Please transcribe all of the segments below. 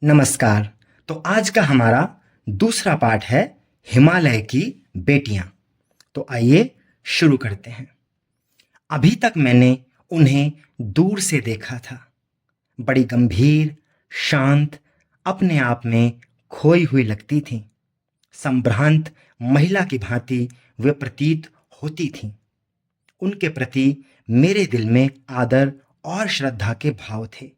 नमस्कार। तो आज का हमारा दूसरा पाठ है हिमालय की बेटियां। तो आइए शुरू करते हैं। अभी तक मैंने उन्हें दूर से देखा था। बड़ी गंभीर, शांत, अपने आप में खोई हुई लगती थीं। संभ्रांत महिला की भांति वे प्रतीत होती थीं। उनके प्रति मेरे दिल में आदर और श्रद्धा के भाव थे।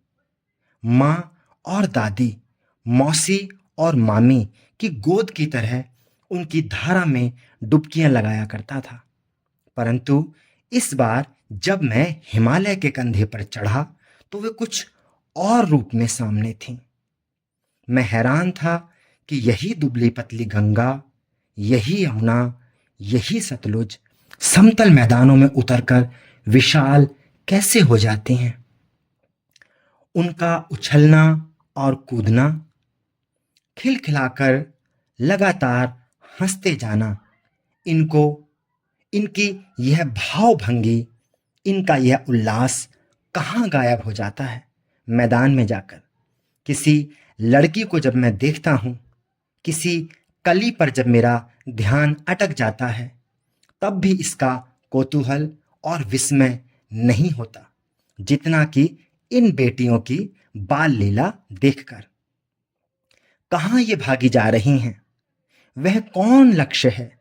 माँ और दादी, मौसी और मामी की गोद की तरह उनकी धारा में डुबकियां लगाया करता था। परंतु इस बार जब मैं हिमालय के कंधे पर चढ़ा तो वे कुछ और रूप में सामने थीं। मैं हैरान था कि यही दुबली पतली गंगा, यही यमुना, यही सतलुज समतल मैदानों में उतरकर विशाल कैसे हो जाती हैं। उनका उछलना और कूदना, खिलखिलाकर लगातार हंसते जाना, इनको इनकी यह भावभंगी, इनका यह उल्लास कहाँ गायब हो जाता है मैदान में जाकर। किसी लड़की को जब मैं देखता हूँ, किसी कली पर जब मेरा ध्यान अटक जाता है, तब भी इसका कौतूहल और विस्मय नहीं होता जितना कि इन बेटियों की बाल लीला देखकर। कहाँ ये भागी जा रही हैं? वह कौन लक्ष्य है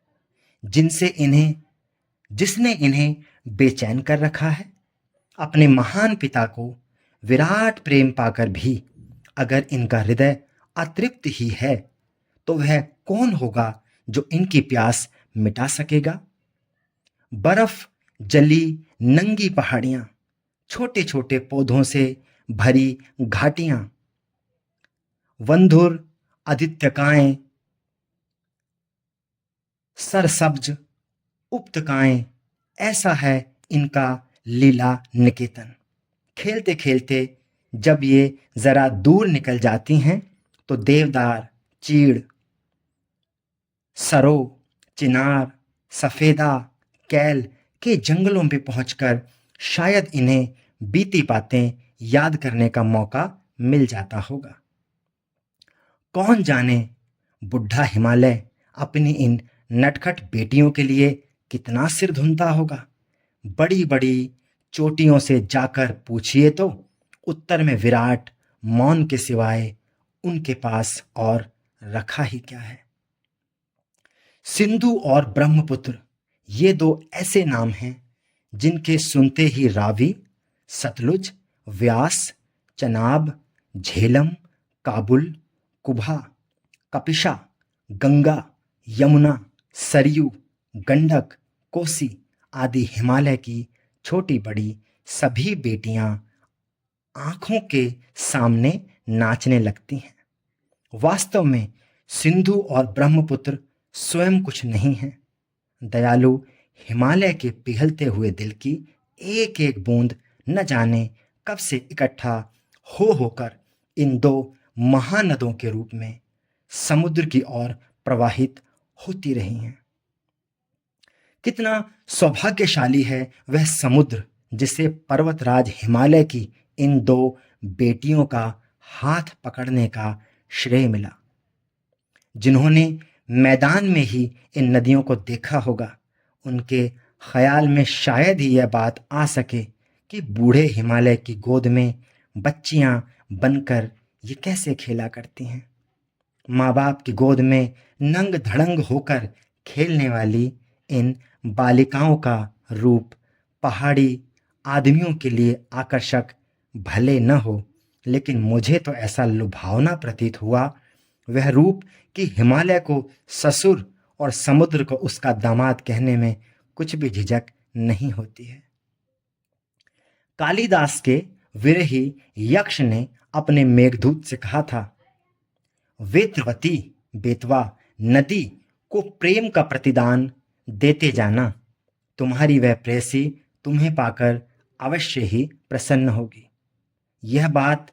जिसने इन्हें बेचैन कर रखा है? अपने महान पिता को विराट प्रेम पाकर भी अगर इनका हृदय अतृप्त ही है, तो वह कौन होगा जो इनकी प्यास मिटा सकेगा? बर्फ जली नंगी पहाड़ियां, छोटे छोटे पौधों से भरी घाटियां, वंधुर आदित्यकाएं, सरसब्ज उपत्यकाएं, ऐसा है इनका लीला निकेतन। खेलते खेलते जब ये जरा दूर निकल जाती हैं तो देवदार, चीड़, सरो, चिनार, सफेदा, कैल के जंगलों में पहुंचकर शायद इन्हें बीती बातें याद करने का मौका मिल जाता होगा। कौन जाने बुढ़ा हिमालय अपनी इन नटखट बेटियों के लिए कितना सिर धुनता होगा। बड़ी बड़ी चोटियों से जाकर पूछिए तो उत्तर में विराट मौन के सिवाय उनके पास और रखा ही क्या है। सिंधु और ब्रह्मपुत्र, ये दो ऐसे नाम हैं जिनके सुनते ही रावी, सतलुज, व्यास, चनाब, झेलम, काबुल, कुभा, कपिशा, गंगा, यमुना, सरयू, गंडक, कोसी आदि हिमालय की छोटी बड़ी सभी बेटियां आंखों के सामने नाचने लगती हैं। वास्तव में सिंधु और ब्रह्मपुत्र स्वयं कुछ नहीं है। दयालु हिमालय के पिघलते हुए दिल की एक एक बूंद न जाने कब से इकट्ठा होकर इन दो महानदों के रूप में समुद्र की ओर प्रवाहित होती रही हैं। कितना सौभाग्यशाली है वह समुद्र जिसे पर्वतराज हिमालय की इन दो बेटियों का हाथ पकड़ने का श्रेय मिला। जिन्होंने मैदान में ही इन नदियों को देखा होगा, उनके ख्याल में शायद ही यह बात आ सके कि बूढ़े हिमालय की गोद में बच्चियां बनकर ये कैसे खेला करती हैं। माँ बाप की गोद में नंग धड़ंग होकर खेलने वाली इन बालिकाओं का रूप पहाड़ी आदमियों के लिए आकर्षक भले न हो, लेकिन मुझे तो ऐसा लुभावना प्रतीत हुआ वह रूप कि हिमालय को ससुर और समुद्र को उसका दामाद कहने में कुछ भी झिझक नहीं होती है। कालिदास के विरही यक्ष ने अपने मेघदूत से कहा था, वेत्रवती बेतवा नदी को प्रेम का प्रतिदान देते जाना, तुम्हारी वह प्रेयसी तुम्हें पाकर अवश्य ही प्रसन्न होगी। यह बात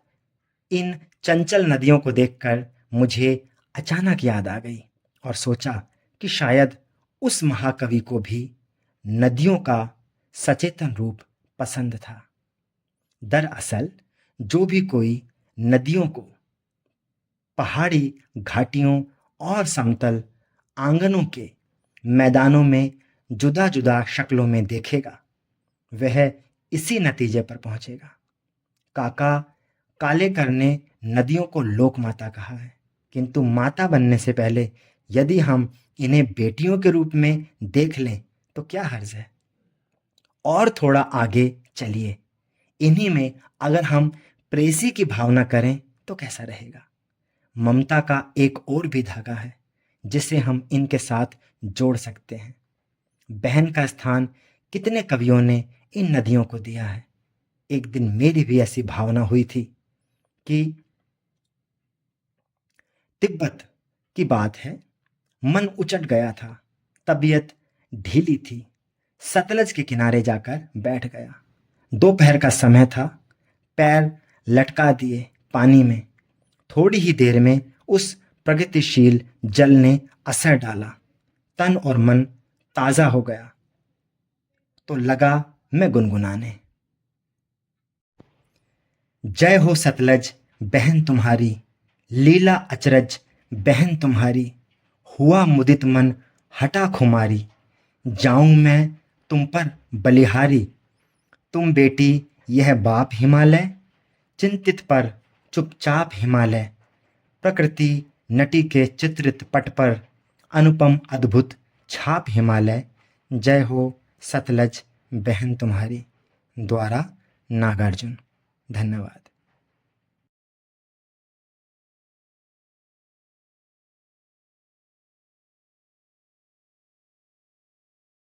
इन चंचल नदियों को देखकर मुझे अचानक याद आ गई और सोचा कि शायद उस महाकवि को भी नदियों का सचेतन रूप पसंद था। दरअसल जो भी कोई नदियों को पहाड़ी घाटियों और समतल आंगनों के मैदानों में जुदा जुदा शक्लों में देखेगा, वह इसी नतीजे पर पहुंचेगा। काका कालेकर ने नदियों को लोक माता कहा है, किंतु माता बनने से पहले यदि हम इन्हें बेटियों के रूप में देख लें तो क्या हर्ज है। और थोड़ा आगे चलिए, इन्हीं में अगर हम प्रेसी की भावना करें तो कैसा रहेगा। ममता का एक और भी धागा है जिसे हम इनके साथ जोड़ सकते हैं। बहन का स्थान कितने कवियों ने इन नदियों को दिया है। एक दिन मेरी भी ऐसी भावना हुई थी कि तिब्बत की बात है, मन उचट गया था, तबीयत ढीली थी, सतलज के किनारे जाकर बैठ गया। दोपहर का समय था, पैर लटका दिए पानी में। थोड़ी ही देर में उस प्रगतिशील जल ने असर डाला, तन और मन ताजा हो गया। तो लगा मैं गुनगुनाने, जय हो सतलज बहन तुम्हारी, लीला अचरज बहन तुम्हारी, हुआ मुदित मन हटा खुमारी, जाऊं मैं तुम पर बलिहारी। तुम बेटी यह बाप हिमालय, चिंतित पर चुपचाप हिमालय, प्रकृति नटी के चित्रित पट पर, अनुपम अद्भुत छाप हिमालय। जय हो सतलज बहन तुम्हारी। द्वारा नागार्जुन। धन्यवाद।